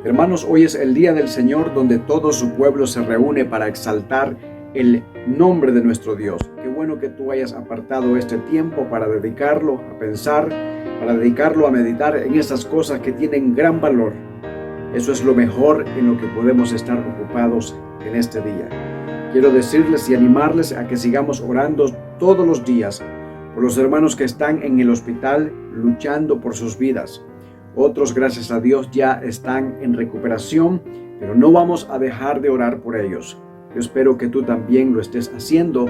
Hermanos, hoy es el día del Señor donde todo su pueblo se reúne para exaltar el nombre de nuestro Dios. Qué bueno que tú hayas apartado este tiempo para dedicarlo a pensar, para dedicarlo a meditar en esas cosas que tienen gran valor. Eso es lo mejor en lo que podemos estar ocupados en este día. Quiero decirles y animarles a que sigamos orando todos los días por los hermanos que están en el hospital luchando por sus vidas. Otros, gracias a Dios, ya están en recuperación, pero no vamos a dejar de orar por ellos. Yo espero que tú también lo estés haciendo,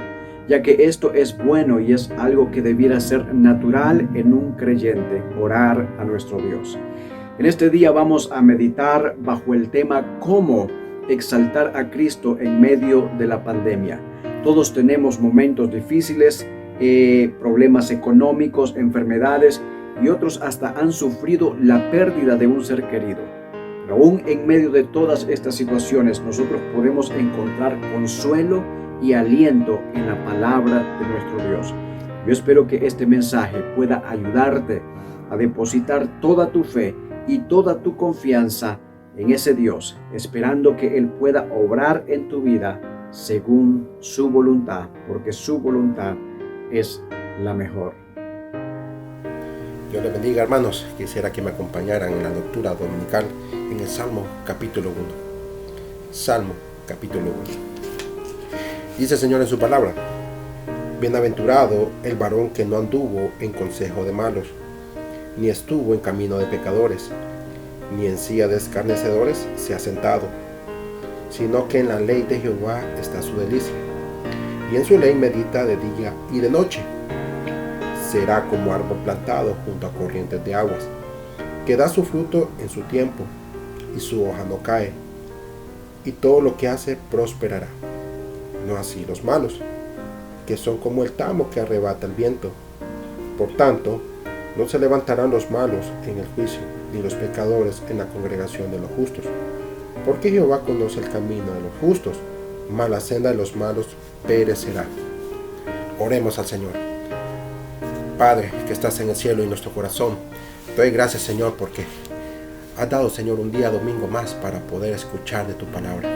ya que esto es bueno y es algo que debiera ser natural en un creyente, orar a nuestro Dios. En este día vamos a meditar bajo el tema cómo exaltar a Cristo en medio de la pandemia. Todos tenemos momentos difíciles, problemas económicos, enfermedades, y otros hasta han sufrido la pérdida de un ser querido. Pero aún en medio de todas estas situaciones, nosotros podemos encontrar consuelo y aliento en la palabra de nuestro Dios. Yo espero que este mensaje pueda ayudarte a depositar toda tu fe y toda tu confianza en ese Dios, esperando que Él pueda obrar en tu vida según su voluntad, porque su voluntad es la mejor. Dios les bendiga, hermanos. Quisiera que me acompañaran en la lectura dominical en el Salmo capítulo 1. Salmo capítulo 1. Dice el Señor en su palabra: Bienaventurado el varón que no anduvo en consejo de malos, ni estuvo en camino de pecadores, ni en silla de escarnecedores se ha sentado, sino que en la ley de Jehová está su delicia, y en su ley medita de día y de noche. Será como árbol plantado junto a corrientes de aguas, que da su fruto en su tiempo, y su hoja no cae, y todo lo que hace prosperará. No así los malos, que son como el tamo que arrebata el viento. Por tanto, no se levantarán los malos en el juicio, ni los pecadores en la congregación de los justos. Porque Jehová conoce el camino de los justos, mas la senda de los malos perecerá. Oremos al Señor. Padre, que estás en el cielo y en nuestro corazón, te doy gracias, Señor, porque has dado, Señor, un día domingo más para poder escuchar de tu palabra.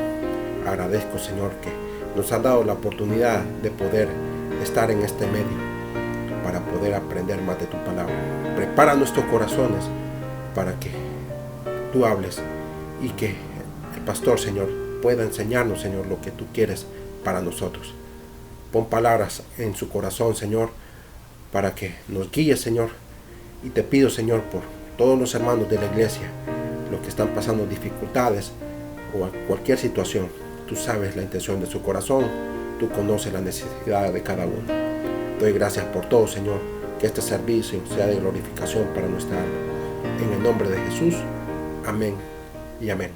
Agradezco, Señor, que nos has dado la oportunidad de poder estar en este medio para poder aprender más de tu palabra. Prepara nuestros corazones para que tú hables y que el pastor, Señor, pueda enseñarnos, Señor, lo que tú quieres para nosotros. Pon palabras en su corazón, Señor, para que nos guíes, Señor. Y te pido, Señor, por todos los hermanos de la iglesia, los que están pasando dificultades o cualquier situación. Tú sabes la intención de su corazón, tú conoces la necesidad de cada uno. Te doy gracias por todo, Señor, que este servicio sea de glorificación para nuestra alma. En el nombre de Jesús, amén y amén.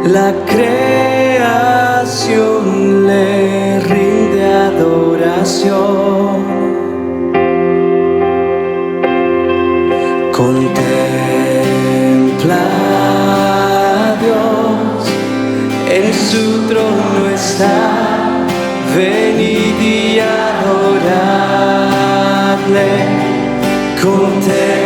La creación le rinde adoración. Contempla a Dios, en su trono está, venid y adoradle. Contempla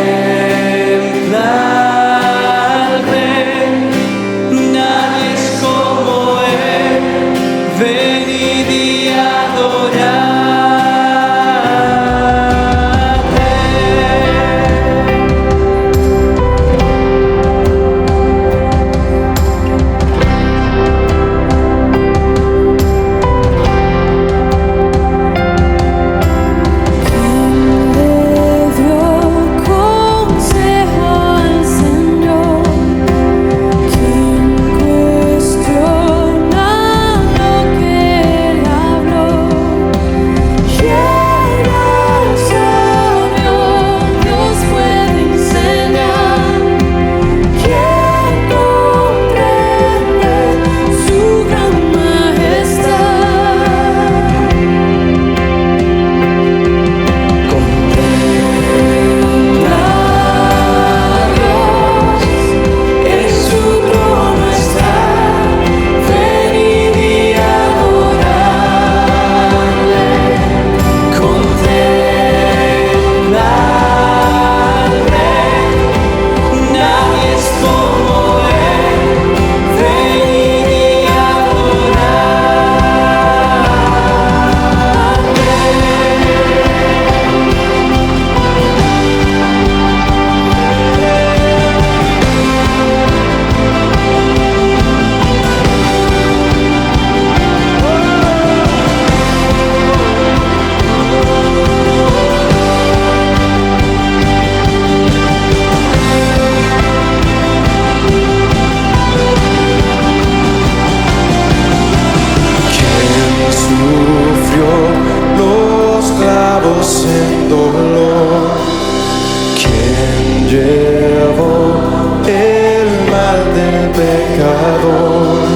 pecador.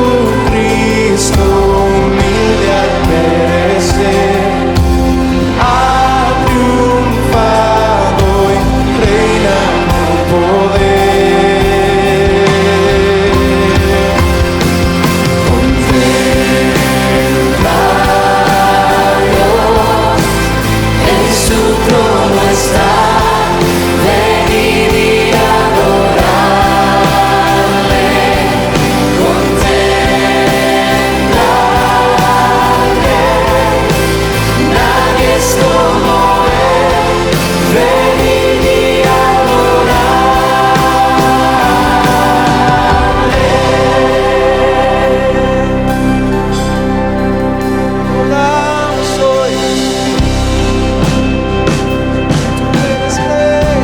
Jesucristo humilde al perecer, ha triunfado y reina con poder. Contempla a Dios, en su trono está, venid y adorarle. Contempla al Rey, nadie es como Él, venid y adorarle. Hoy tú eres Rey.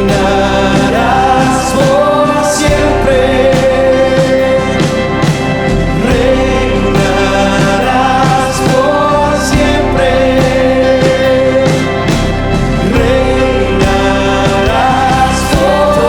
Reinarás por siempre, reinarás por siempre, reinarás por siempre, reinarás por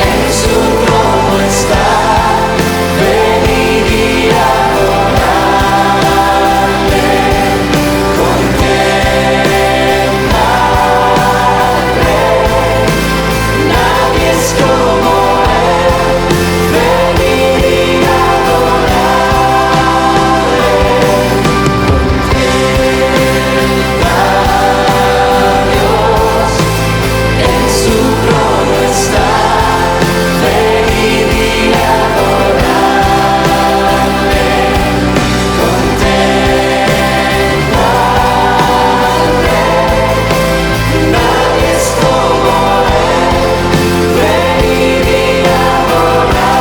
en su trono está, venid y adorarle. Contempla al Rey, nadie es como Él, venid y adorarle. Contempla a Dios, en su trono está, venid y adorarle. Contempla al Rey, nadie es como Él, venid y Él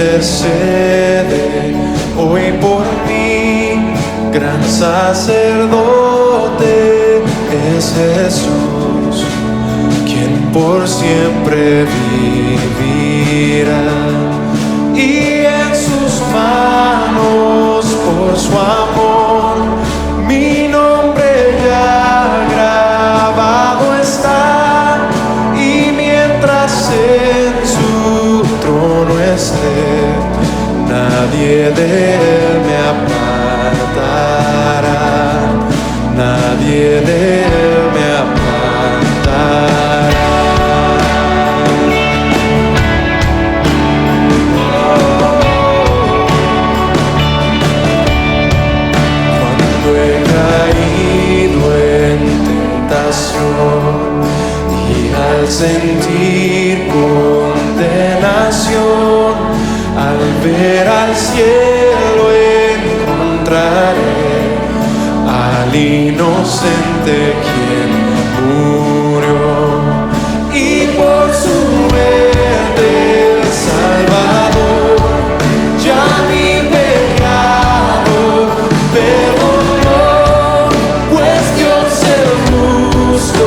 intercede hoy por mí, gran sacerdote es Jesús, quien por siempre vivirá. y en sus manos por su amor mi nombre ya grabado está, y mientras en su trono esté, nadie de él me apartará, nadie de él me apartará. Cuando he caído en tentación y al sentir condenación, al ver al cielo encontraré al inocente quien murió, y por su muerte el Salvador ya mi pecado perdonó, pues Dios el justo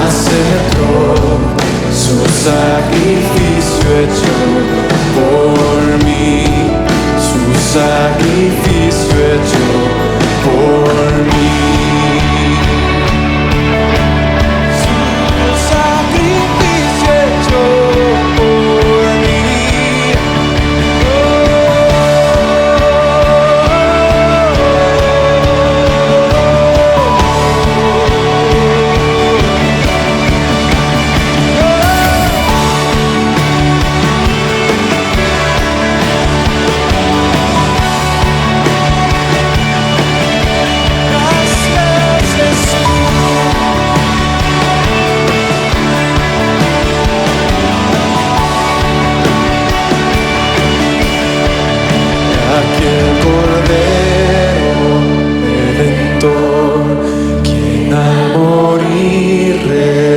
aceptó su sacrificio hecho por mí, su sacrificio hecho por mí. Su sacrificio hecho por mí. Aquel Cordero Redentor, quien al morir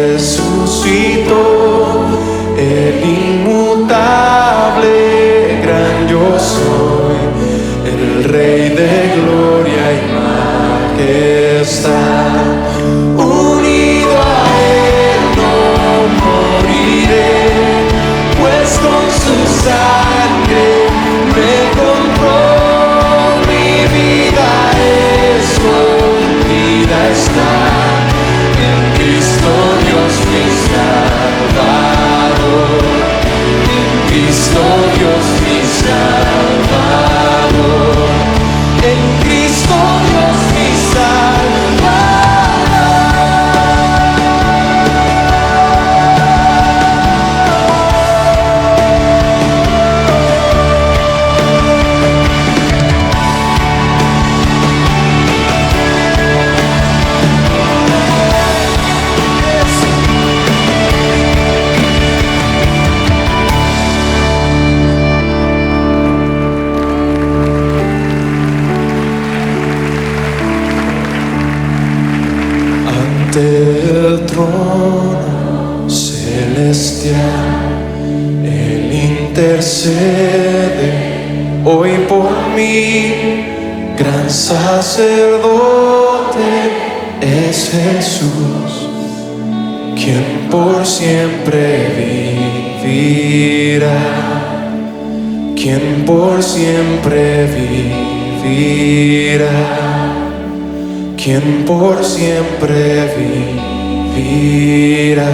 resucitó, el inmutable gran yo soy, el Rey de gloria y majestad. Unido a él no moriré, pues con su sangre me compró, mi vida escondida está en Cristo Dios mi Salvador, en Cristo Dios mi Salvador, en Cristo Dios mi Salvador. Ante el trono celestial, Él intercede hoy por mí, gran sacerdote es Jesús, quien por siempre vivirá, quien por siempre vivirá, quien por siempre vivirá.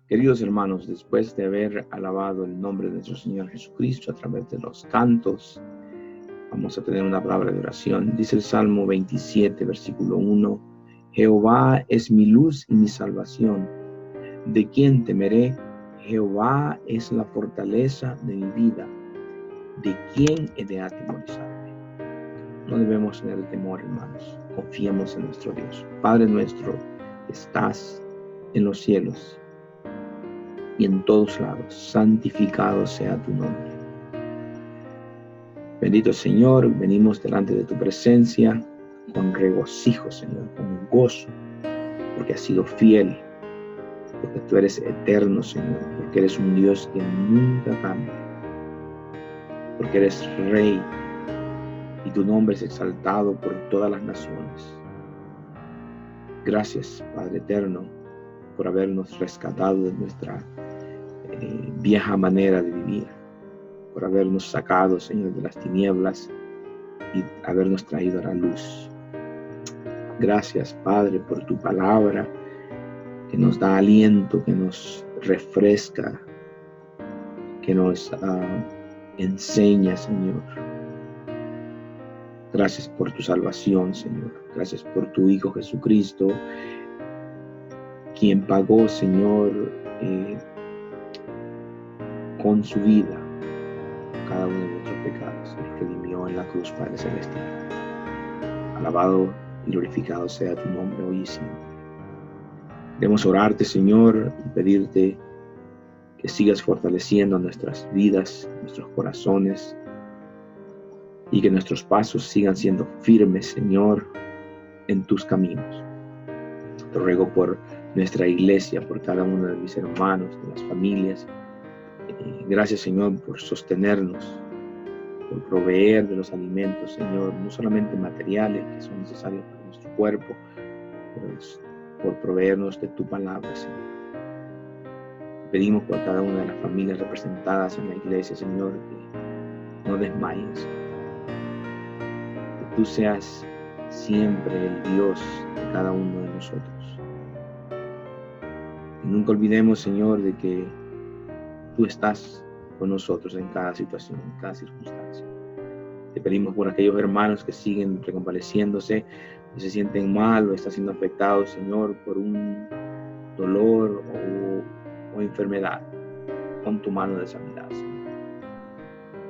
Queridos hermanos, después de haber alabado el nombre de nuestro Señor Jesucristo a través de los cantos, vamos a tener una palabra de oración. Dice el Salmo 27, versículo 1, Jehová es mi luz y mi salvación. ¿De quién temeré? Jehová es la fortaleza de mi vida. ¿De quién he de atemorizarme? No debemos tener temor, hermanos. Confiemos en nuestro Dios. Padre nuestro, estás en los cielos y en todos lados, santificado sea tu nombre. Bendito Señor, venimos delante de tu presencia con regocijo, Señor, con gozo, porque has sido fiel porque tú eres eterno, Señor, porque eres un Dios que nunca cambia, porque eres Rey y tu nombre es exaltado por todas las naciones. Gracias, Padre eterno, por habernos rescatado de nuestra vieja manera de vivir, por habernos sacado, Señor, de las tinieblas y habernos traído a la luz. Gracias, Padre, por tu palabra que nos da aliento, que nos refresca, que nos enseña, Señor. Gracias por tu salvación, Señor. Gracias por tu Hijo Jesucristo, quien pagó, Señor, con su vida cada uno de nuestros pecados. Nos redimió en la cruz, Padre Celestial. Alabado y glorificado sea tu nombre hoy y siempre. Queremos orarte, Señor, y pedirte que sigas fortaleciendo nuestras vidas, nuestros corazones, y que nuestros pasos sigan siendo firmes, Señor, en tus caminos. Te ruego por nuestra iglesia, por cada uno de mis hermanos, de las familias. Gracias, Señor, por sostenernos, por proveer de los alimentos, Señor, no solamente materiales que son necesarios para nuestro cuerpo, pero por proveernos de tu palabra, Señor. Pedimos por cada una de las familias representadas en la iglesia, Señor, que no desmayen, Señor. Que tú seas siempre el Dios de cada uno de nosotros. Y nunca olvidemos, Señor, de que tú estás con nosotros en cada situación, en cada circunstancia. Te pedimos por aquellos hermanos que siguen reconvaleciéndose, que se sienten mal o están siendo afectados, Señor, por un dolor o enfermedad. Pon tu mano de sanidad, Señor.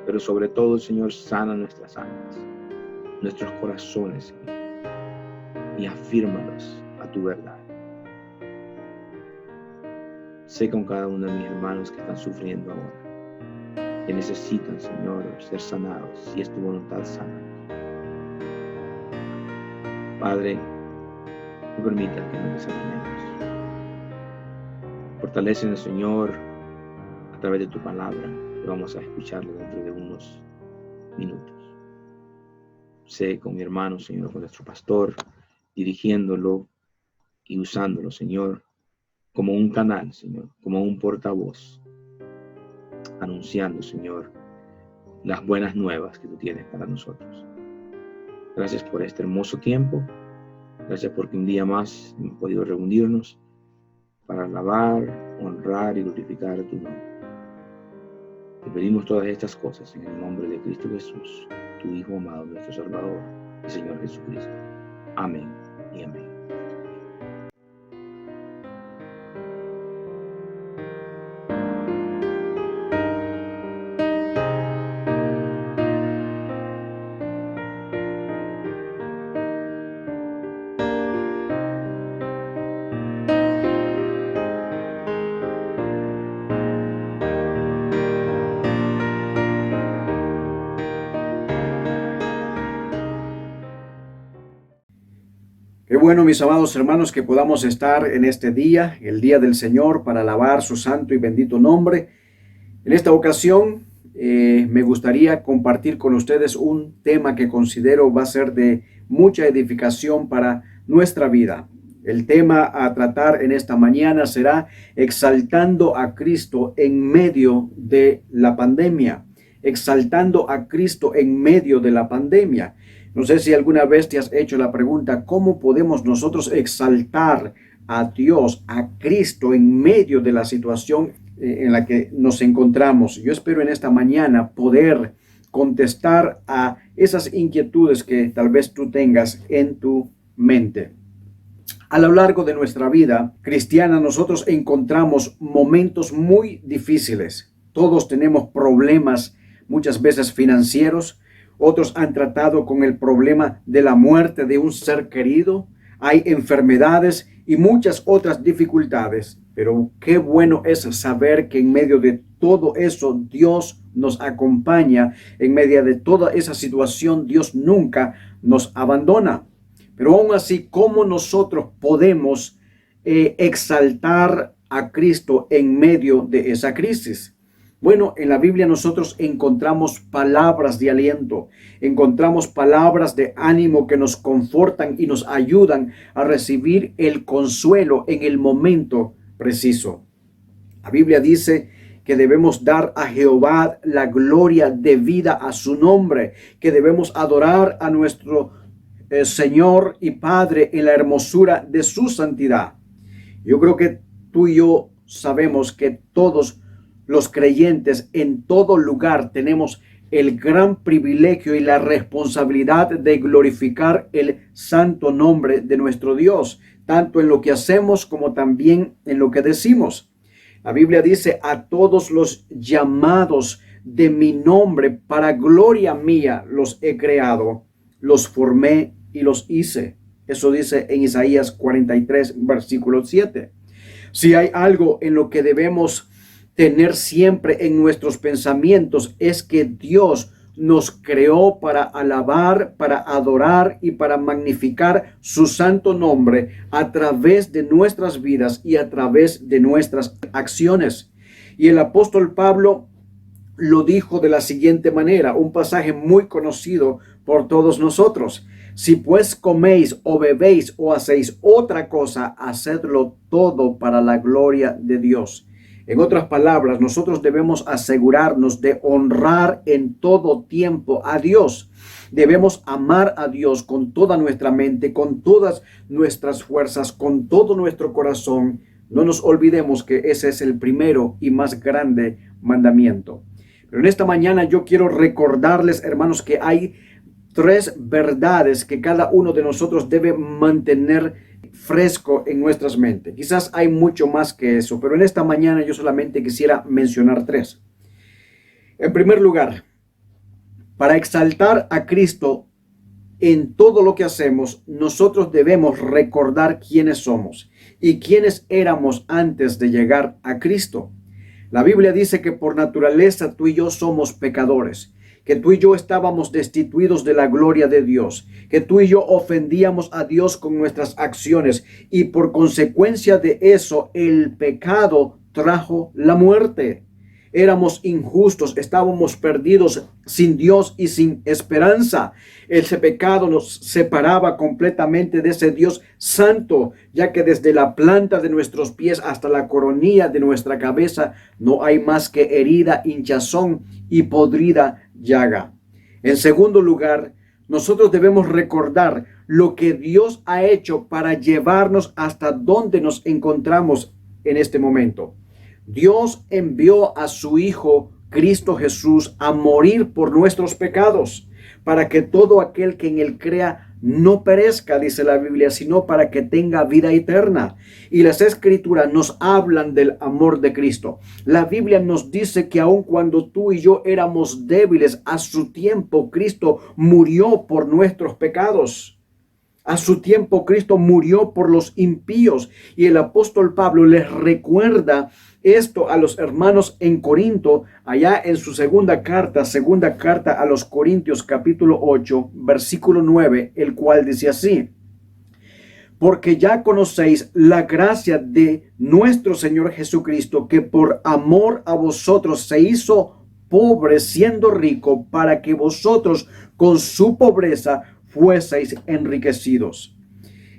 Pero sobre todo, Señor, sana nuestras almas, nuestros corazones, Señor, y afírmalos a tu verdad. Sé con cada uno de mis hermanos que están sufriendo ahora, que necesitan, Señor, ser sanados, si es tu voluntad, sana. Padre, no permitas que nos desanimemos. Fortalécenos, Señor, a través de tu palabra, que vamos a escucharlo dentro de unos minutos. Sé con mi hermano, Señor, con nuestro pastor, dirigiéndolo y usándolo, Señor, como un canal, Señor, como un portavoz, anunciando, Señor, las buenas nuevas que tú tienes para nosotros. Gracias por este hermoso tiempo. Gracias porque un día más hemos podido reunirnos para alabar, honrar y glorificar tu nombre. Te pedimos todas estas cosas en el nombre de Cristo Jesús, tu Hijo amado, nuestro Salvador y Señor Jesucristo. Amén y amén. Qué bueno, mis amados hermanos, que podamos estar en este día, el día del Señor, para alabar su santo y bendito nombre. En esta ocasión me gustaría compartir con ustedes un tema que considero va a ser de mucha edificación para nuestra vida. El tema a tratar en esta mañana será exaltando a Cristo en medio de la pandemia. Exaltando a Cristo en medio de la pandemia. No sé si alguna vez te has hecho la pregunta, ¿cómo podemos nosotros exaltar a Dios, a Cristo en medio de la situación en la que nos encontramos? Yo espero en esta mañana poder contestar a esas inquietudes que tal vez tú tengas en tu mente. A lo largo de nuestra vida cristiana nosotros encontramos momentos muy difíciles. Todos tenemos problemas, muchas veces financieros. Otros han tratado con el problema de la muerte de un ser querido. Hay enfermedades y muchas otras dificultades. Pero qué bueno es saber que en medio de todo eso Dios nos acompaña. En medio de toda esa situación Dios nunca nos abandona. Pero aún así, ¿cómo nosotros podemos exaltar a Cristo en medio de esa crisis? Bueno, en la Biblia nosotros encontramos palabras de aliento, encontramos palabras de ánimo que nos confortan y nos ayudan a recibir el consuelo en el momento preciso. La Biblia dice que debemos dar a Jehová la gloria debida a su nombre, que debemos adorar a nuestro Señor y Padre en la hermosura de su santidad. Yo creo que tú y yo sabemos que todos los creyentes en todo lugar tenemos el gran privilegio y la responsabilidad de glorificar el santo nombre de nuestro Dios, tanto en lo que hacemos como también en lo que decimos. La Biblia dice: a todos los llamados de mi nombre, para gloria mía los he creado, los formé y los hice. Eso dice en Isaías 43, versículo 7. Si hay algo en lo que debemos tener siempre en nuestros pensamientos, es que Dios nos creó para alabar, para adorar y para magnificar su santo nombre a través de nuestras vidas y a través de nuestras acciones. Y el apóstol Pablo lo dijo de la siguiente manera, un pasaje muy conocido por todos nosotros: si pues coméis o bebéis o hacéis otra cosa, hacedlo todo para la gloria de Dios. En otras palabras, nosotros debemos asegurarnos de honrar en todo tiempo a Dios. Debemos amar a Dios con toda nuestra mente, con todas nuestras fuerzas, con todo nuestro corazón. No nos olvidemos que ese es el primero y más grande mandamiento. Pero en esta mañana yo quiero recordarles, hermanos, que hay 3 verdades que cada uno de nosotros debe mantener fresco en nuestras mentes. Quizás hay mucho más que eso, pero en esta mañana yo solamente quisiera mencionar 3. En primer lugar, para exaltar a Cristo en todo lo que hacemos, nosotros debemos recordar quiénes somos y quiénes éramos antes de llegar a Cristo. La Biblia dice que por naturaleza tú y yo somos pecadores, que tú y yo estábamos destituidos de la gloria de Dios, que tú y yo ofendíamos a Dios con nuestras acciones y por consecuencia de eso el pecado trajo la muerte. Éramos injustos, estábamos perdidos sin Dios y sin esperanza. Ese pecado nos separaba completamente de ese Dios santo, ya que desde la planta de nuestros pies hasta la coronilla de nuestra cabeza no hay más que herida, hinchazón y podrida llaga. En segundo lugar, nosotros debemos recordar lo que Dios ha hecho para llevarnos hasta donde nos encontramos en este momento. Dios envió a su Hijo Cristo Jesús a morir por nuestros pecados, para que todo aquel que en él crea no perezca, dice la Biblia, sino para que tenga vida eterna. Y las Escrituras nos hablan del amor de Cristo. La Biblia nos dice que aun cuando tú y yo éramos débiles, a su tiempo Cristo murió por nuestros pecados. A su tiempo Cristo murió por los impíos. Y el apóstol Pablo les recuerda esto a los hermanos en Corinto, allá en su segunda carta a los Corintios, capítulo 8, versículo 9, el cual dice así: porque ya conocéis la gracia de nuestro Señor Jesucristo, que por amor a vosotros se hizo pobre siendo rico, para que vosotros con su pobreza fueseis enriquecidos.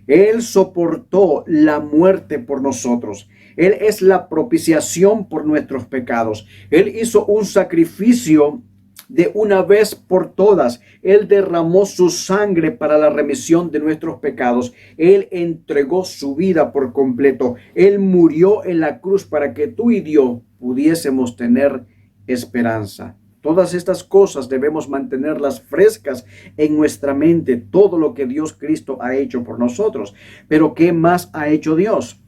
Él soportó la muerte por nosotros. Él es la propiciación por nuestros pecados. Él hizo un sacrificio de una vez por todas. Él derramó su sangre para la remisión de nuestros pecados. Él entregó su vida por completo. Él murió en la cruz para que tú y yo pudiésemos tener esperanza. Todas estas cosas debemos mantenerlas frescas en nuestra mente, todo lo que Dios Cristo ha hecho por nosotros. Pero ¿qué más ha hecho Dios?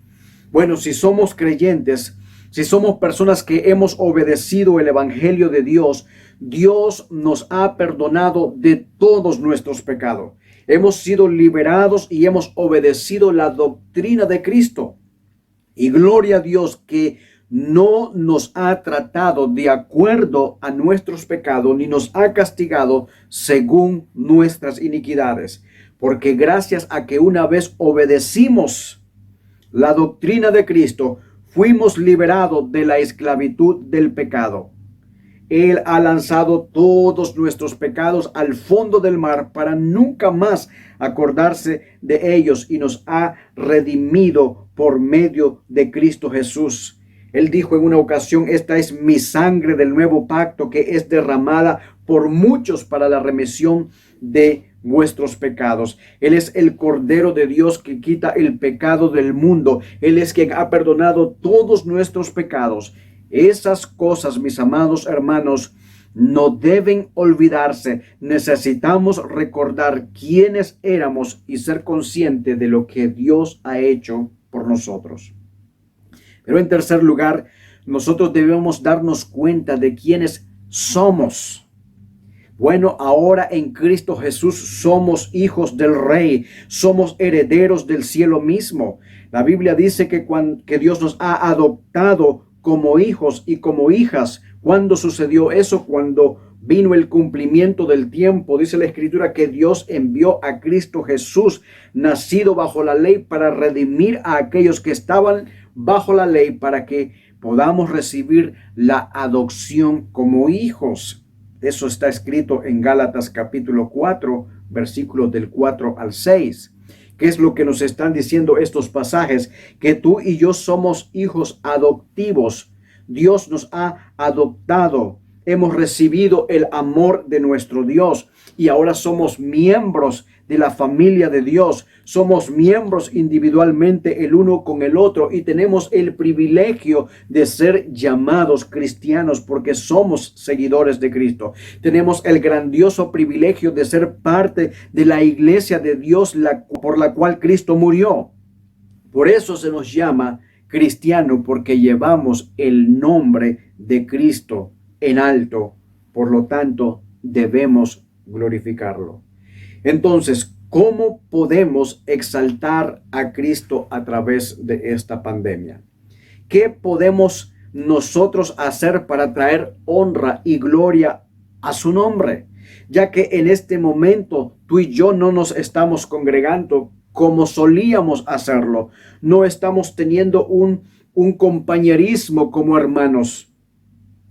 Bueno, si somos creyentes, si somos personas que hemos obedecido el Evangelio de Dios, Dios nos ha perdonado de todos nuestros pecados. Hemos sido liberados y hemos obedecido la doctrina de Cristo. Y gloria a Dios que no nos ha tratado de acuerdo a nuestros pecados, ni nos ha castigado según nuestras iniquidades. Porque gracias a que una vez obedecimos la doctrina de Cristo, fuimos liberados de la esclavitud del pecado. Él ha lanzado todos nuestros pecados al fondo del mar para nunca más acordarse de ellos y nos ha redimido por medio de Cristo Jesús. Él dijo en una ocasión: esta es mi sangre del nuevo pacto que es derramada por muchos para la remisión de vuestros pecados. Él es el Cordero de Dios que quita el pecado del mundo. Él es quien ha perdonado todos nuestros pecados. Esas cosas, mis amados hermanos, no deben olvidarse. Necesitamos recordar quiénes éramos y ser conscientes de lo que Dios ha hecho por nosotros. Pero en tercer lugar, nosotros debemos darnos cuenta de quiénes somos. Bueno, ahora en Cristo Jesús somos hijos del Rey, somos herederos del cielo mismo. La Biblia dice que Dios nos ha adoptado como hijos y como hijas. ¿Cuándo sucedió eso? Cuando vino el cumplimiento del tiempo. Dice la Escritura que Dios envió a Cristo Jesús, nacido bajo la ley, para redimir a aquellos que estaban bajo la ley, para que podamos recibir la adopción como hijos. Eso está escrito en Gálatas capítulo 4, versículos del 4 al 6. ¿Qué es lo que nos están diciendo estos pasajes? Que tú y yo somos hijos adoptivos. Dios nos ha adoptado. Hemos recibido el amor de nuestro Dios y ahora somos miembros de la familia de Dios. Somos miembros individualmente el uno con el otro y tenemos el privilegio de ser llamados cristianos porque somos seguidores de Cristo. Tenemos el grandioso privilegio de ser parte de la iglesia de Dios por la cual Cristo murió. Por eso se nos llama cristiano, porque llevamos el nombre de Cristo en alto. Por lo tanto, debemos glorificarlo. Entonces, ¿cómo podemos exaltar a Cristo a través de esta pandemia? ¿Qué podemos nosotros hacer para traer honra y gloria a su nombre? Ya que en este momento tú y yo no nos estamos congregando como solíamos hacerlo. No estamos teniendo un compañerismo como hermanos.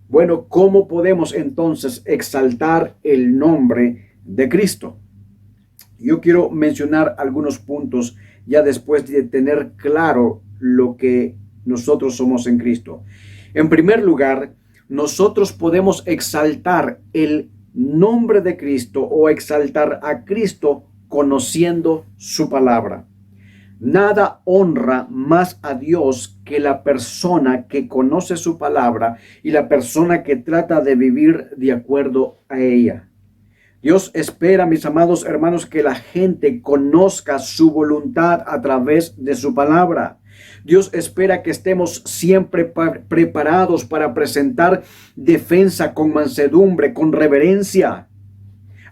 Bueno, ¿cómo podemos entonces exaltar el nombre de Cristo? Yo quiero mencionar algunos puntos ya después de tener claro lo que nosotros somos en Cristo. En primer lugar, nosotros podemos exaltar el nombre de Cristo o exaltar a Cristo conociendo su palabra. Nada honra más a Dios que la persona que conoce su palabra y la persona que trata de vivir de acuerdo a ella. Dios espera, mis amados hermanos, que la gente conozca su voluntad a través de su palabra. Dios espera que estemos siempre preparados para presentar defensa con mansedumbre, con reverencia,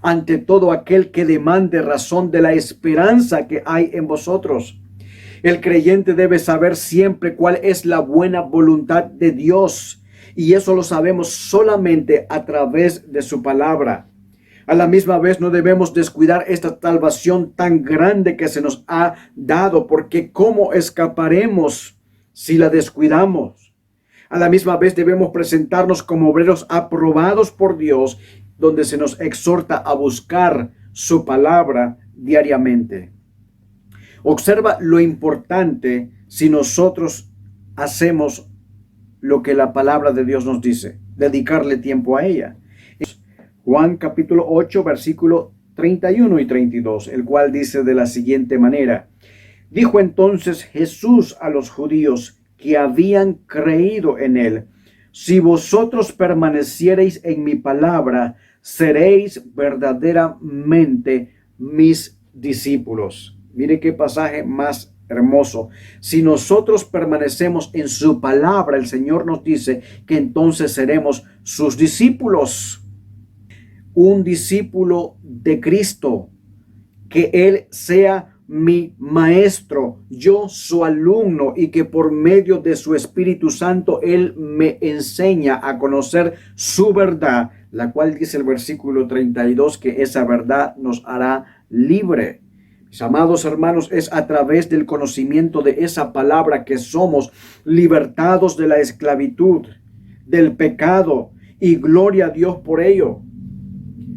ante todo aquel que demande razón de la esperanza que hay en vosotros. El creyente debe saber siempre cuál es la buena voluntad de Dios, y eso lo sabemos solamente a través de su palabra. A la misma vez no debemos descuidar esta salvación tan grande que se nos ha dado, porque ¿cómo escaparemos si la descuidamos? A la misma vez debemos presentarnos como obreros aprobados por Dios, donde se nos exhorta a buscar su palabra diariamente. Observa lo importante si nosotros hacemos lo que la palabra de Dios nos dice, dedicarle tiempo a ella. Juan capítulo 8, versículo 31 y 32, el cual dice de la siguiente manera: dijo entonces Jesús a los judíos que habían creído en él: si vosotros permaneciereis en mi palabra, seréis verdaderamente mis discípulos. Mire qué pasaje más hermoso. Si nosotros permanecemos en su palabra, el Señor nos dice que entonces seremos sus discípulos. Un discípulo de Cristo, que Él sea mi maestro, yo su alumno, y que por medio de su Espíritu Santo Él me enseña a conocer su verdad, la cual dice el versículo 32 que esa verdad nos hará libre. Mis amados hermanos, es a través del conocimiento de esa palabra que somos libertados de la esclavitud, del pecado, y gloria a Dios por ello.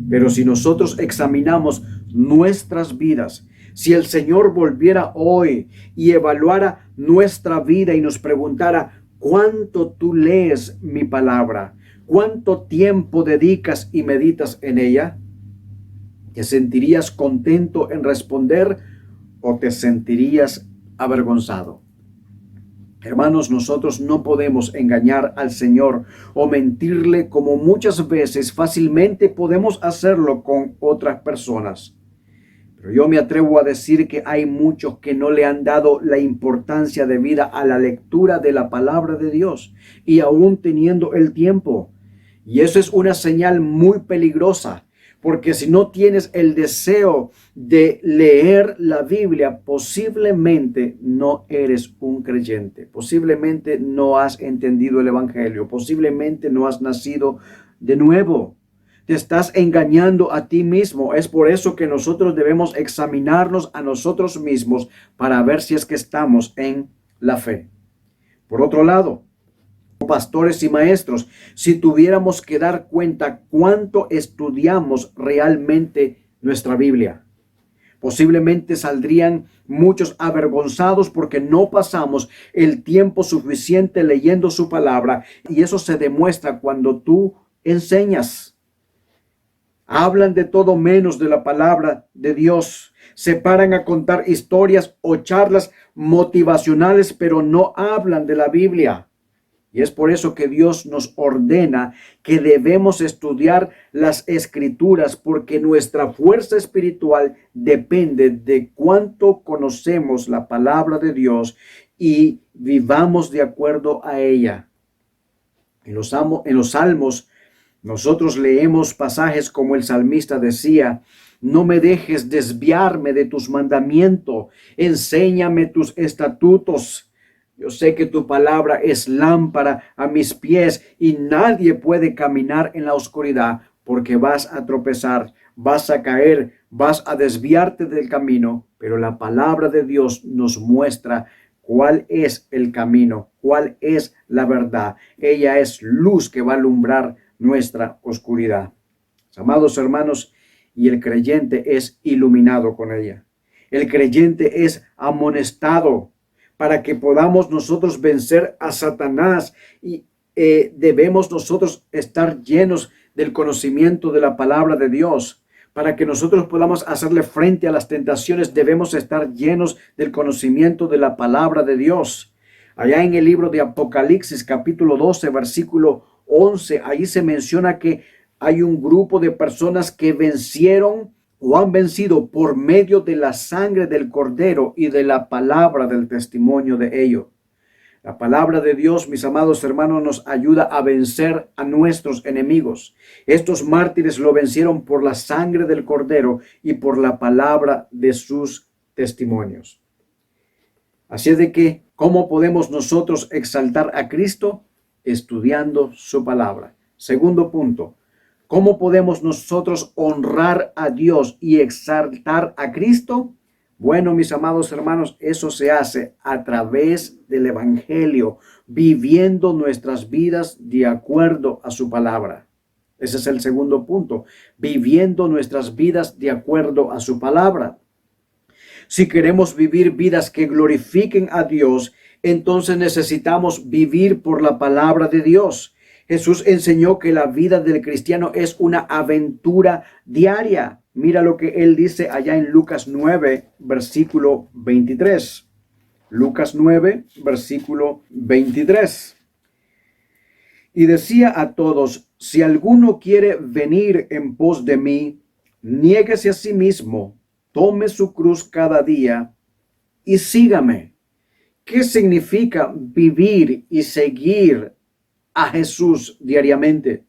Pero si nosotros examinamos nuestras vidas, si el Señor volviera hoy y evaluara nuestra vida y nos preguntara: ¿cuánto tú lees mi palabra? ¿Cuánto tiempo dedicas y meditas en ella? ¿Te sentirías contento en responder o te sentirías avergonzado? Hermanos, nosotros no podemos engañar al Señor o mentirle como muchas veces fácilmente podemos hacerlo con otras personas. Pero yo me atrevo a decir que hay muchos que no le han dado la importancia debida a la lectura de la palabra de Dios, y aún teniendo el tiempo. Y eso es una señal muy peligrosa, porque si no tienes el deseo de leer la Biblia, posiblemente no eres un creyente, posiblemente no has entendido el Evangelio, posiblemente no has nacido de nuevo. Te estás engañando a ti mismo. Es por eso que nosotros debemos examinarnos a nosotros mismos para ver si es que estamos en la fe. Por otro lado, pastores y maestros, si tuviéramos que dar cuenta cuánto estudiamos realmente nuestra Biblia, posiblemente saldrían muchos avergonzados porque no pasamos el tiempo suficiente leyendo su palabra, y eso se demuestra cuando tú enseñas. Hablan de todo menos de la palabra de Dios. Se paran a contar historias o charlas motivacionales, pero no hablan de la Biblia. Y es por eso que Dios nos ordena que debemos estudiar las Escrituras, porque nuestra fuerza espiritual depende de cuánto conocemos la palabra de Dios y vivamos de acuerdo a ella. En los Salmos, nosotros leemos pasajes como el salmista decía: no me dejes desviarme de tus mandamientos, enséñame tus estatutos. Yo sé que tu palabra es lámpara a mis pies, y nadie puede caminar en la oscuridad, porque vas a tropezar, vas a caer, vas a desviarte del camino. Pero la palabra de Dios nos muestra cuál es el camino, cuál es la verdad. Ella es luz que va a alumbrar nuestra oscuridad. Amados hermanos, y el creyente es iluminado con ella. El creyente es amonestado para que podamos nosotros vencer a Satanás, y debemos nosotros estar llenos del conocimiento de la palabra de Dios. Para que nosotros podamos hacerle frente a las tentaciones, debemos estar llenos del conocimiento de la palabra de Dios. Allá en el libro de Apocalipsis, capítulo 12, versículo 11, ahí se menciona que hay un grupo de personas que vencieron o han vencido por medio de la sangre del Cordero y de la palabra del testimonio de ellos. La palabra de Dios, mis amados hermanos, nos ayuda a vencer a nuestros enemigos. Estos mártires lo vencieron por la sangre del Cordero y por la palabra de sus testimonios. Así es de que, ¿cómo podemos nosotros exaltar a Cristo? Estudiando su palabra. Segundo punto, ¿cómo podemos nosotros honrar a Dios y exaltar a Cristo? Bueno, mis amados hermanos, eso se hace a través del Evangelio, viviendo nuestras vidas de acuerdo a su palabra. Ese es el segundo punto, viviendo nuestras vidas de acuerdo a su palabra. Si queremos vivir vidas que glorifiquen a Dios, entonces necesitamos vivir por la palabra de Dios. Jesús enseñó que la vida del cristiano es una aventura diaria. Mira lo que él dice allá en Lucas 9, versículo 23. Lucas 9, versículo 23. Y decía a todos: si alguno quiere venir en pos de mí, niéguese a sí mismo, tome su cruz cada día y sígame. ¿Qué significa vivir y seguir a Jesús diariamente?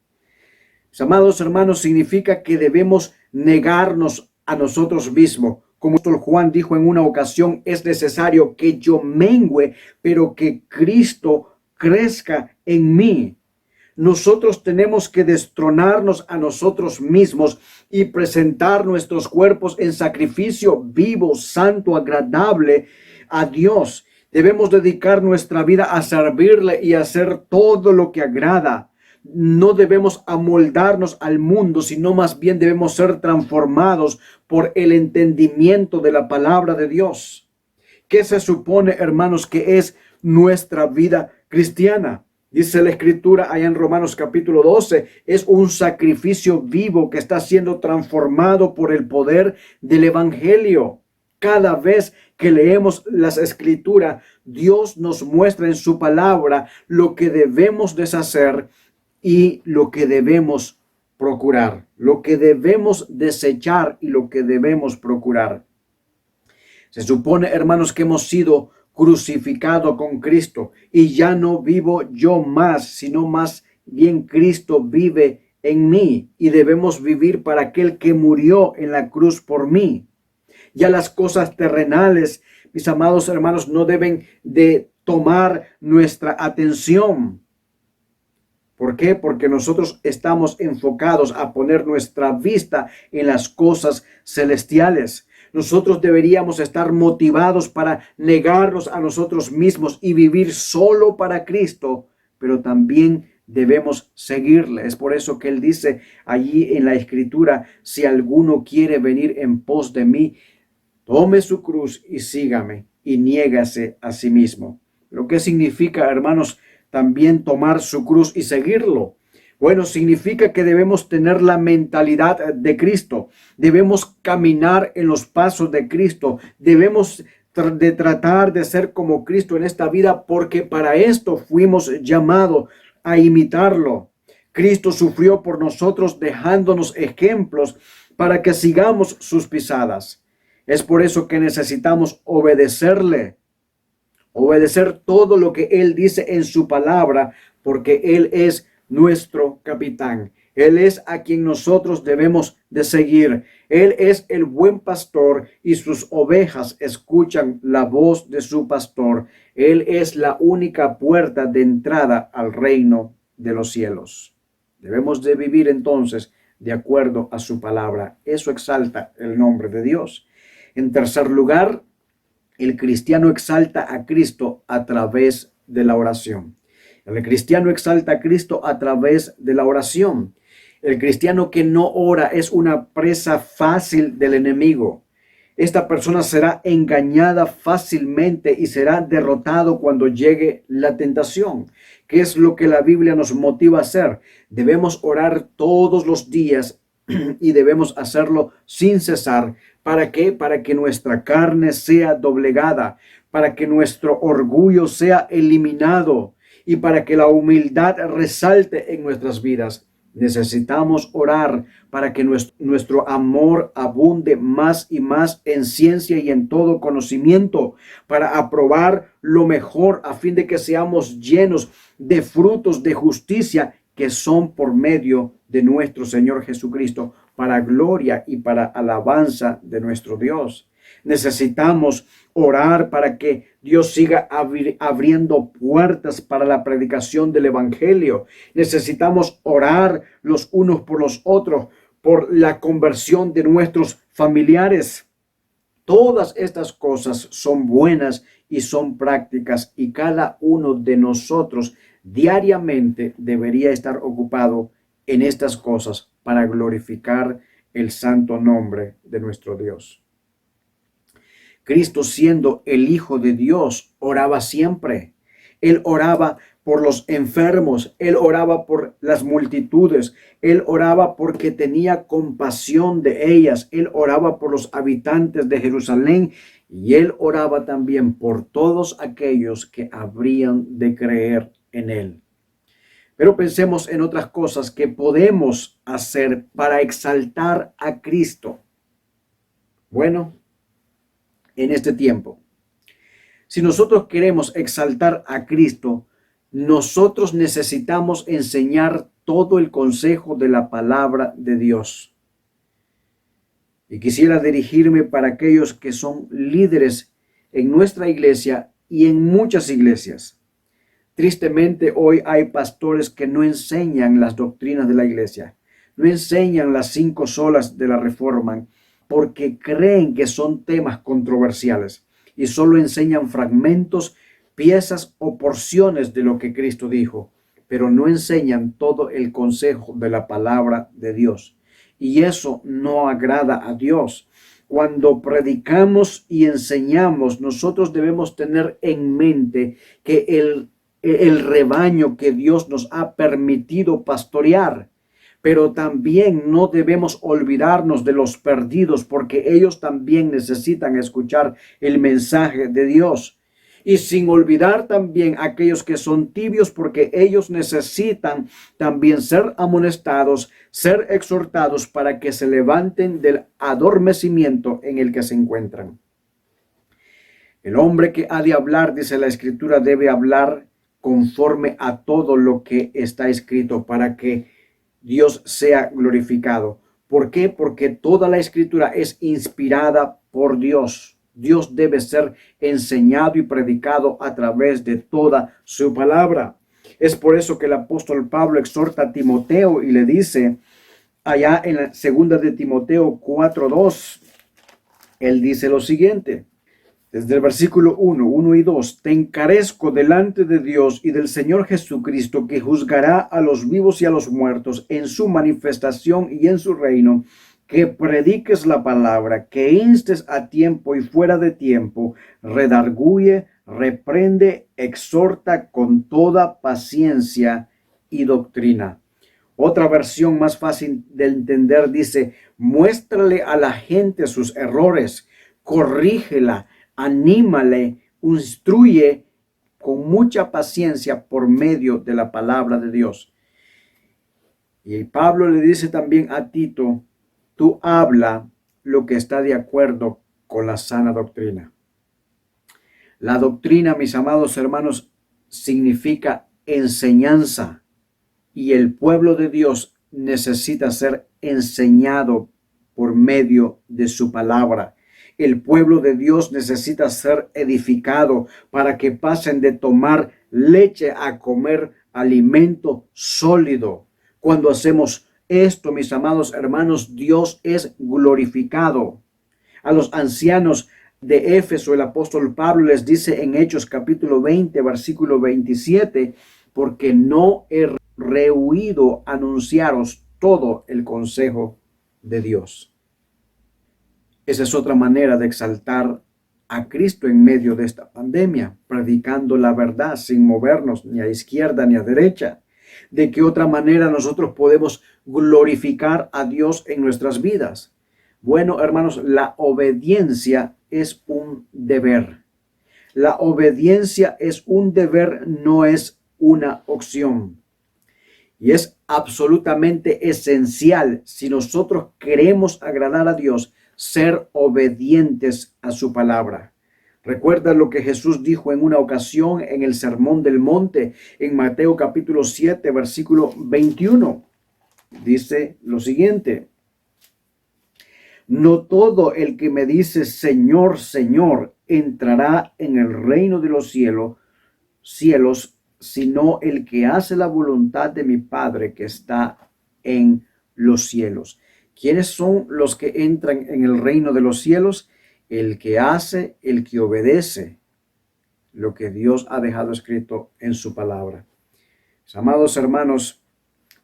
Mis amados hermanos, significa que debemos negarnos a nosotros mismos. Como Juan dijo en una ocasión: es necesario que yo mengüe, pero que Cristo crezca en mí. Nosotros tenemos que destronarnos a nosotros mismos y presentar nuestros cuerpos en sacrificio vivo, santo, agradable a Dios. Debemos dedicar nuestra vida a servirle y hacer todo lo que agrada. No debemos amoldarnos al mundo, sino más bien debemos ser transformados por el entendimiento de la palabra de Dios. ¿Qué se supone, hermanos, que es nuestra vida cristiana? Dice la Escritura allá en Romanos capítulo 12, es un sacrificio vivo que está siendo transformado por el poder del Evangelio. Cada vez que leemos las Escrituras, Dios nos muestra en su palabra lo que debemos deshacer y lo que debemos procurar, lo que debemos desechar y lo que debemos procurar. Se supone, hermanos, que hemos sido crucificados con Cristo y ya no vivo yo más, sino más bien Cristo vive en mí y debemos vivir para aquel que murió en la cruz por mí. Ya las cosas terrenales, mis amados hermanos, no deben de tomar nuestra atención. ¿Por qué? Porque nosotros estamos enfocados a poner nuestra vista en las cosas celestiales. Nosotros deberíamos estar motivados para negarnos a nosotros mismos y vivir solo para Cristo, pero también debemos seguirle. Es por eso que Él dice allí en la Escritura, si alguno quiere venir en pos de mí, tome su cruz y sígame y niégase a sí mismo. ¿Lo que significa, hermanos, también tomar su cruz y seguirlo? Bueno, significa que debemos tener la mentalidad de Cristo. Debemos caminar en los pasos de Cristo. Debemos tratar de ser como Cristo en esta vida, porque para esto fuimos llamados a imitarlo. Cristo sufrió por nosotros, dejándonos ejemplos para que sigamos sus pisadas. Es por eso que necesitamos obedecerle. Obedecer todo lo que Él dice en su palabra, porque Él es nuestro capitán. Él es a quien nosotros debemos de seguir. Él es el buen pastor y sus ovejas escuchan la voz de su pastor. Él es la única puerta de entrada al reino de los cielos. Debemos de vivir entonces de acuerdo a su palabra. Eso exalta el nombre de Dios. En tercer lugar, el cristiano exalta a Cristo a través de la oración. El cristiano exalta a Cristo a través de la oración. El cristiano que no ora es una presa fácil del enemigo. Esta persona será engañada fácilmente y será derrotado cuando llegue la tentación. ¿Qué es lo que la Biblia nos motiva a hacer? Debemos orar todos los días y debemos hacerlo sin cesar. ¿Para qué? Para que nuestra carne sea doblegada, para que nuestro orgullo sea eliminado y para que la humildad resalte en nuestras vidas. Necesitamos orar para que nuestro amor abunde más y más en ciencia y en todo conocimiento, para aprobar lo mejor a fin de que seamos llenos de frutos de justicia que son por medio de nuestro Señor Jesucristo, para gloria y para alabanza de nuestro Dios. Necesitamos orar para que Dios siga abriendo puertas para la predicación del Evangelio. Necesitamos orar los unos por los otros por la conversión de nuestros familiares. Todas estas cosas son buenas y son prácticas, y cada uno de nosotros diariamente debería estar ocupado en estas cosas para glorificar el santo nombre de nuestro Dios. Cristo, siendo el Hijo de Dios, oraba siempre. Él oraba por los enfermos, Él oraba por las multitudes, Él oraba porque tenía compasión de ellas, Él oraba por los habitantes de Jerusalén y Él oraba también por todos aquellos que habrían de creer en Él. Pero pensemos en otras cosas que podemos hacer para exaltar a Cristo. Bueno, en este tiempo, si nosotros queremos exaltar a Cristo, nosotros necesitamos enseñar todo el consejo de la palabra de Dios. Y quisiera dirigirme para aquellos que son líderes en nuestra iglesia y en muchas iglesias. Tristemente, hoy hay pastores que no enseñan las doctrinas de la iglesia, no enseñan las 5 solas de la Reforma, porque creen que son temas controversiales y solo enseñan fragmentos, piezas o porciones de lo que Cristo dijo, pero no enseñan todo el consejo de la palabra de Dios. Y eso no agrada a Dios. Cuando predicamos y enseñamos, nosotros debemos tener en mente que el rebaño que Dios nos ha permitido pastorear, pero también no debemos olvidarnos de los perdidos, porque ellos también necesitan escuchar el mensaje de Dios. Y sin olvidar también a aquellos que son tibios, porque ellos necesitan también ser amonestados, ser exhortados para que se levanten del adormecimiento en el que se encuentran. El hombre que ha de hablar, dice la Escritura, debe hablar conforme a todo lo que está escrito para que Dios sea glorificado. ¿Por qué? Porque toda la Escritura es inspirada por Dios. Dios debe ser enseñado y predicado a través de toda su palabra. Es por eso que el apóstol Pablo exhorta a Timoteo y le dice allá en la segunda de Timoteo 4:2, él dice lo siguiente, desde el versículo 1 y 2, te encarezco delante de Dios y del Señor Jesucristo, que juzgará a los vivos y a los muertos en su manifestación y en su reino, que prediques la palabra, que instes a tiempo y fuera de tiempo, redarguye, reprende, exhorta con toda paciencia y doctrina. Otra versión más fácil de entender dice, muéstrale a la gente sus errores, corrígela, anímale, instruye con mucha paciencia por medio de la palabra de Dios. Y Pablo le dice también a Tito, tú habla lo que está de acuerdo con la sana doctrina. La doctrina, mis amados hermanos, significa enseñanza, y el pueblo de Dios necesita ser enseñado por medio de su palabra. El pueblo de Dios necesita ser edificado para que pasen de tomar leche a comer alimento sólido. Cuando hacemos esto, mis amados hermanos, Dios es glorificado. A los ancianos de Éfeso, el apóstol Pablo les dice en Hechos capítulo 20, versículo 27, porque no he rehuido anunciaros todo el consejo de Dios. Esa es otra manera de exaltar a Cristo en medio de esta pandemia, predicando la verdad sin movernos ni a izquierda ni a derecha. ¿De qué otra manera nosotros podemos glorificar a Dios en nuestras vidas? Bueno, hermanos, la obediencia es un deber. La obediencia es un deber, no es una opción. Y es absolutamente esencial, si nosotros queremos agradar a Dios, ser obedientes a su palabra. Recuerda lo que Jesús dijo en una ocasión en el Sermón del Monte, en Mateo capítulo 7, versículo 21. Dice lo siguiente: no todo el que me dice Señor, Señor, entrará en el reino de los cielos, sino el que hace la voluntad de mi Padre que está en los cielos. ¿Quiénes son los que entran en el reino de los cielos? El que hace, el que obedece lo que Dios ha dejado escrito en su palabra. Mis amados hermanos,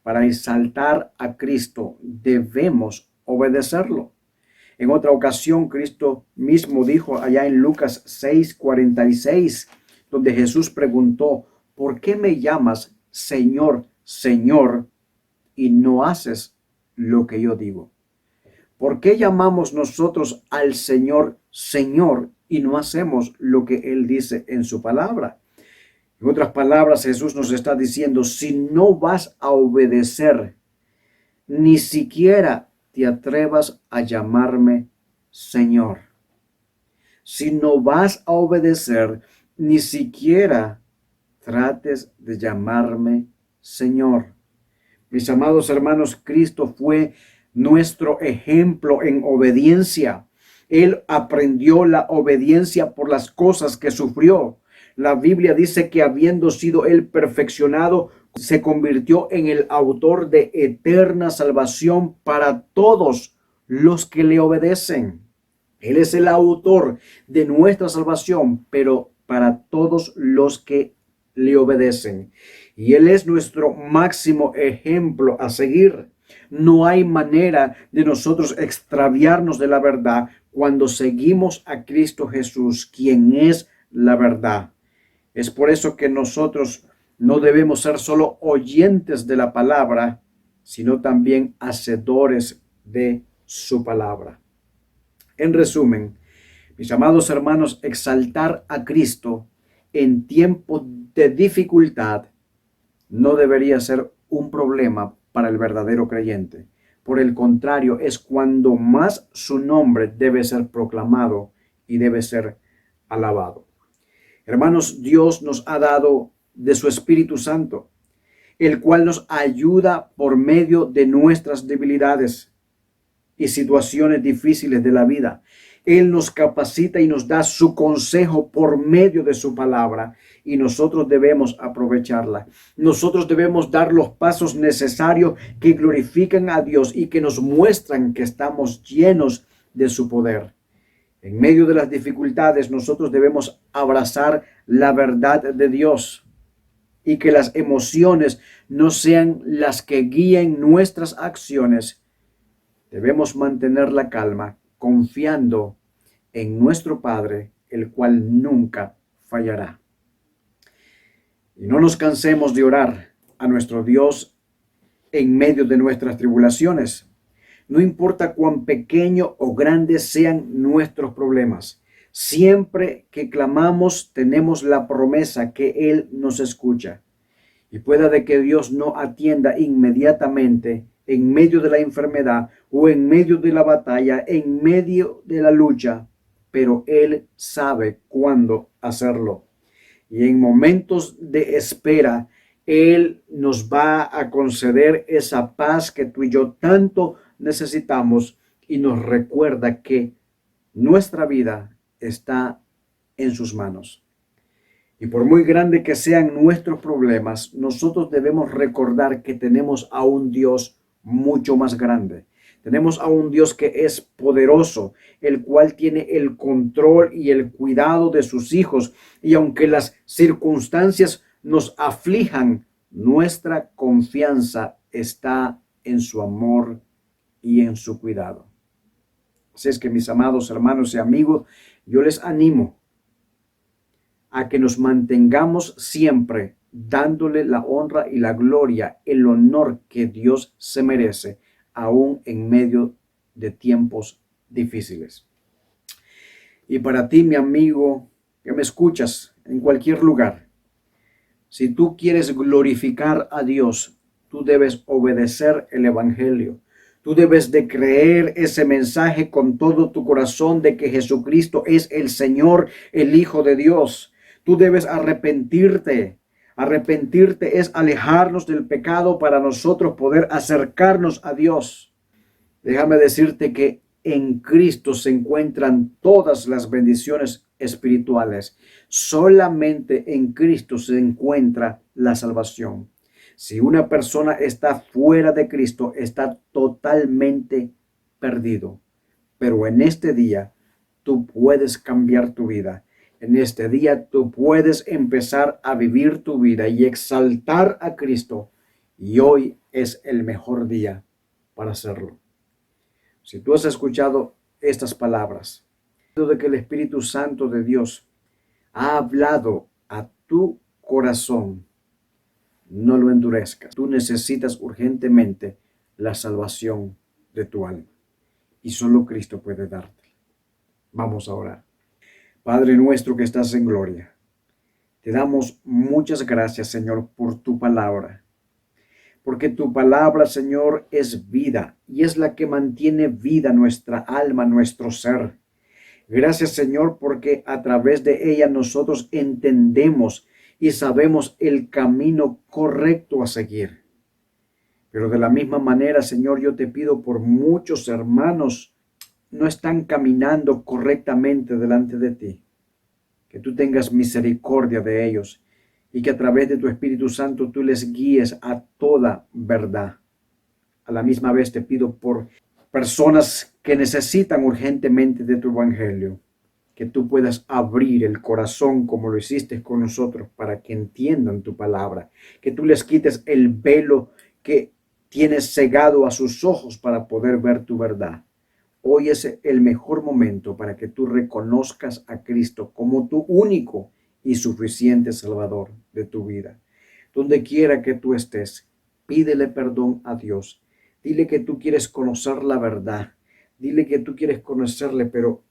para exaltar a Cristo debemos obedecerlo. En otra ocasión, Cristo mismo dijo allá en Lucas 6:46, donde Jesús preguntó, ¿por qué me llamas Señor, Señor, y no haces lo que yo digo? ¿Por qué llamamos nosotros al Señor, Señor, y no hacemos lo que Él dice en su palabra? En otras palabras, Jesús nos está diciendo, si no vas a obedecer, ni siquiera te atrevas a llamarme Señor. Si no vas a obedecer, ni siquiera trates de llamarme Señor. Mis amados hermanos, Cristo fue nuestro ejemplo en obediencia. Él aprendió la obediencia por las cosas que sufrió. La Biblia dice que habiendo sido él perfeccionado, se convirtió en el autor de eterna salvación para todos los que le obedecen. Él es el autor de nuestra salvación, pero para todos los que le obedecen. Y Él es nuestro máximo ejemplo a seguir. No hay manera de nosotros extraviarnos de la verdad cuando seguimos a Cristo Jesús, quien es la verdad. Es por eso que nosotros no debemos ser solo oyentes de la palabra, sino también hacedores de su palabra. En resumen, mis amados hermanos, exaltar a Cristo en tiempos de dificultad no debería ser un problema para el verdadero creyente. Por el contrario, es cuando más su nombre debe ser proclamado y debe ser alabado. Hermanos, Dios nos ha dado de su Espíritu Santo, el cual nos ayuda por medio de nuestras debilidades y situaciones difíciles de la vida. Él nos capacita y nos da su consejo por medio de su palabra y nosotros debemos aprovecharla. Nosotros debemos dar los pasos necesarios que glorifican a Dios y que nos muestran que estamos llenos de su poder. En medio de las dificultades, nosotros debemos abrazar la verdad de Dios y que las emociones no sean las que guíen nuestras acciones. Debemos mantener la calma, confiando en nuestro Padre, el cual nunca fallará. Y no nos cansemos de orar a nuestro Dios en medio de nuestras tribulaciones. No importa cuán pequeño o grandes sean nuestros problemas. Siempre que clamamos, tenemos la promesa que Él nos escucha. Y pueda de que Dios no atienda inmediatamente en medio de la enfermedad o en medio de la batalla, en medio de la lucha, pero Él sabe cuándo hacerlo. Y en momentos de espera, Él nos va a conceder esa paz que tú y yo tanto necesitamos y nos recuerda que nuestra vida está en sus manos. Y por muy grande que sean nuestros problemas, nosotros debemos recordar que tenemos a un Dios mucho más grande. Tenemos a un Dios que es poderoso, el cual tiene el control y el cuidado de sus hijos. Y aunque las circunstancias nos aflijan, nuestra confianza está en su amor y en su cuidado. Así es que, mis amados hermanos y amigos, yo les animo a que nos mantengamos siempre dándole la honra y la gloria, el honor que Dios se merece, aún en medio de tiempos difíciles. Y para ti, mi amigo, que me escuchas en cualquier lugar, si tú quieres glorificar a Dios, tú debes obedecer el Evangelio. Tú debes de creer ese mensaje con todo tu corazón de que Jesucristo es el Señor, el Hijo de Dios. Tú debes arrepentirte. Arrepentirte es alejarnos del pecado para nosotros poder acercarnos a Dios. Déjame decirte que en Cristo se encuentran todas las bendiciones espirituales. Solamente en Cristo se encuentra la salvación. Si una persona está fuera de Cristo, está totalmente perdido. Pero en este día, tú puedes cambiar tu vida. En este día, tú puedes empezar a vivir tu vida y exaltar a Cristo. Y hoy es el mejor día para hacerlo. Si tú has escuchado estas palabras, de que el Espíritu Santo de Dios ha hablado a tu corazón, no lo endurezcas. Tú necesitas urgentemente la salvación de tu alma. Y solo Cristo puede darte. Vamos a orar. Padre nuestro que estás en gloria, te damos muchas gracias, Señor, por tu palabra. Porque tu palabra, Señor, es vida y es la que mantiene vida nuestra alma, nuestro ser. Gracias, Señor, porque a través de ella nosotros entendemos y sabemos el camino correcto a seguir. Pero de la misma manera, Señor, yo te pido por muchos hermanos no están caminando correctamente delante de ti. que tú tengas misericordia de ellos y que a través de tu Espíritu Santo tú les guíes a toda verdad. A la misma vez te pido por personas que necesitan urgentemente de tu evangelio, que tú puedas abrir el corazón como lo hiciste con nosotros para que entiendan tu palabra, que tú les quites el velo que tienes cegado a sus ojos para poder ver tu verdad. Hoy es el mejor momento para que tú reconozcas a Cristo como tu único y suficiente Salvador de tu vida. Donde quiera que tú estés, pídele perdón a Dios. Dile que tú quieres conocer la verdad. Dile que tú quieres conocerle, pero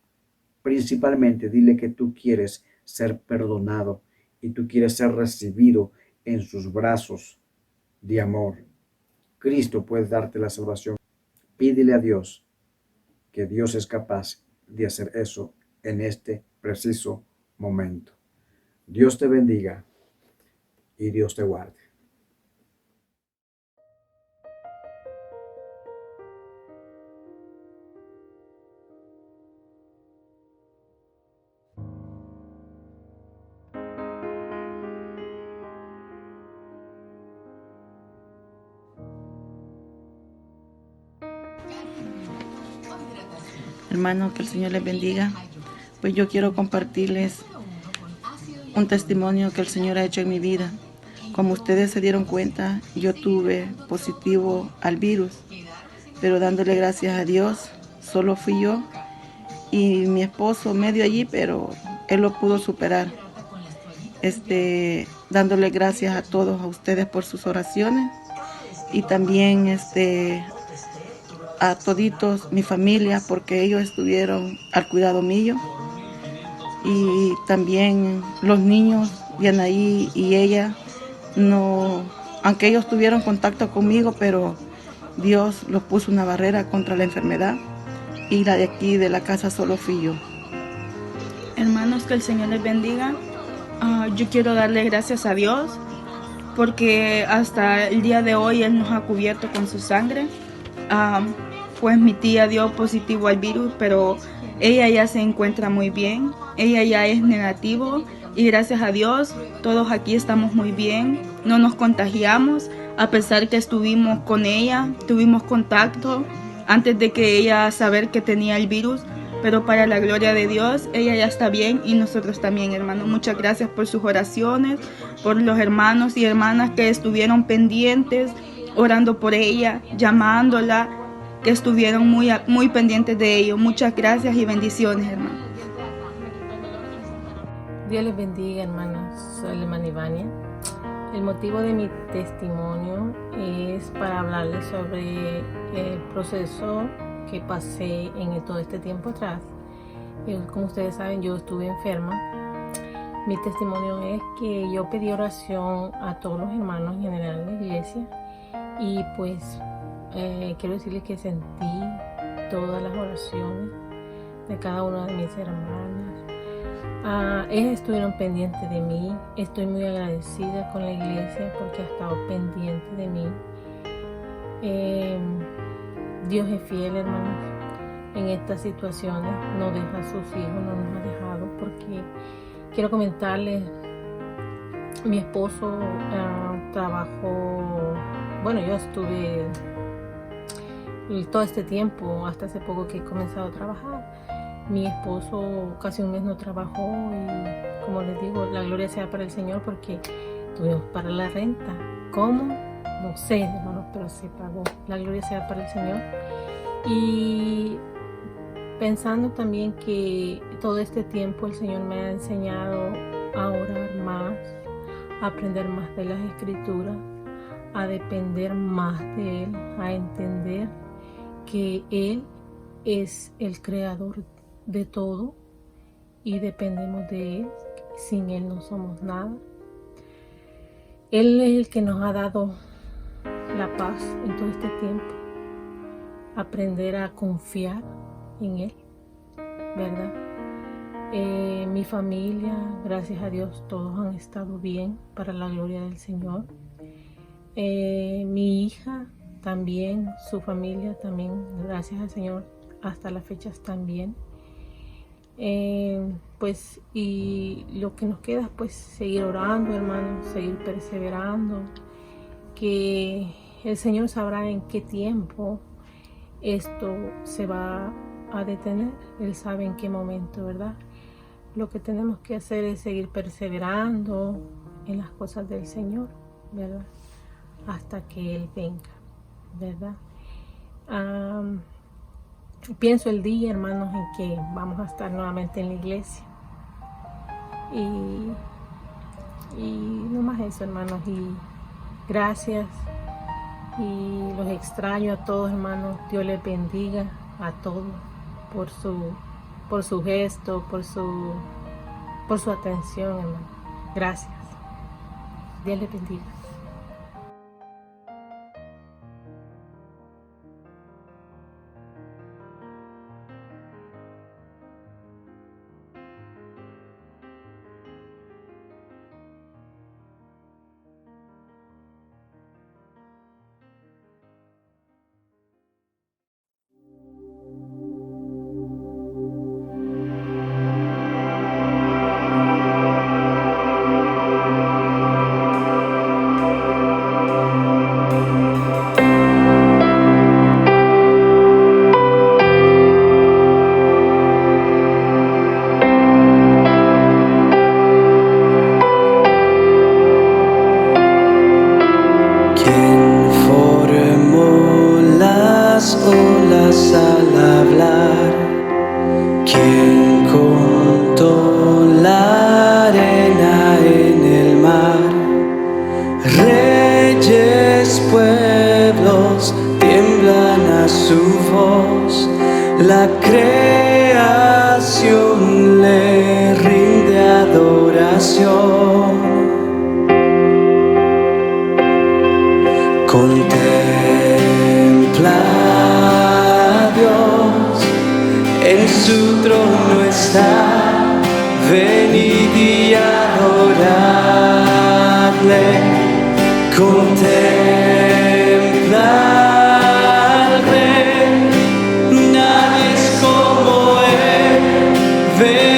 principalmente dile que tú quieres ser perdonado y tú quieres ser recibido en sus brazos de amor. Cristo puede darte la salvación. Pídele a Dios, que Dios es capaz de hacer eso en este preciso momento. Dios te bendiga y Dios te guarde. Hermano, que el Señor les bendiga. Pues yo quiero compartirles un testimonio que el Señor ha hecho en mi vida. Como ustedes se dieron cuenta, yo tuve positivo al virus, pero dándole gracias a Dios, solo fui yo y mi esposo medio allí, pero él lo pudo superar. Dándole gracias a todos, a ustedes por sus oraciones y también a toditos mi familia, porque ellos estuvieron al cuidado mío, y también los niños, Yanaí y ella, no, aunque ellos tuvieron contacto conmigo, pero Dios los puso una barrera contra la enfermedad, y la de aquí de la casa solo fui yo. Hermanos, que el Señor les bendiga. Yo quiero darle gracias a Dios porque hasta el día de hoy Él nos ha cubierto con su sangre. Pues mi tía dio positivo al virus, pero ella ya se encuentra muy bien, ella ya es negativo y gracias a Dios todos aquí estamos muy bien, no nos contagiamos a pesar que estuvimos con ella, tuvimos contacto antes de que ella saber que tenía el virus, pero para la gloria de Dios ella ya está bien y nosotros también, hermanos. Muchas gracias por sus oraciones, por los hermanos y hermanas que estuvieron pendientes, orando por ella, llamándola, que estuvieron muy pendientes de ello. Muchas gracias y bendiciones, hermanos. Dios les bendiga, hermanos. Soy la hermana Ivania. El motivo de mi testimonio es para hablarles sobre el proceso que pasé en todo este tiempo atrás. Como ustedes saben, yo estuve enferma. Mi testimonio es que yo pedí oración a todos los hermanos en general de la iglesia y pues quiero decirles que sentí todas las oraciones de cada una de mis hermanas. Ellas estuvieron pendientes de mí. Estoy muy agradecida con la iglesia porque ha estado pendiente de mí. Dios es fiel, hermanos. En estas situaciones no deja a sus hijos, no nos ha dejado, porque quiero comentarles, mi esposo trabajó, bueno, yo estuve todo este tiempo, hasta hace poco que he comenzado a trabajar. Mi esposo casi un mes no trabajó y, como les digo, la gloria sea para el Señor porque tuvimos para la renta. ¿Cómo? No sé, hermanos, pero se pagó. La gloria sea para el Señor. Y pensando también que todo este tiempo el Señor me ha enseñado a orar más, a aprender más de las Escrituras, a depender más de Él, a entender que Él es el creador de todo y dependemos de Él. Sin Él no somos nada. Él es el que nos ha dado la paz en todo este tiempo. Aprender a confiar en Él, ¿verdad? Mi familia, gracias a Dios, todos han estado bien para la gloria del Señor. Mi hija también, su familia también, gracias al Señor, hasta las fechas también. pues, y lo que nos queda, pues, seguir orando, hermanos, seguir perseverando, que el Señor sabrá en qué tiempo esto se va a detener. Él sabe en qué momento, ¿verdad? Lo que tenemos que hacer es seguir perseverando en las cosas del Señor, ¿verdad? Hasta que Él venga, ¿verdad? Pienso el día, hermanos, en que vamos a estar nuevamente en la iglesia. Y no más eso, hermanos. Y gracias. Y los extraño a todos, hermanos. Dios les bendiga a todos por su gesto, por su atención, hermano. Gracias. Dios les bendiga. olas al hablar, quien contó la arena en el mar. Reyes, pueblos tiemblan a su voz, la creación le rinde adoración. Contempla a Dios, en su trono está, venid y adoradle. Contempla al Rey, nadie es como él.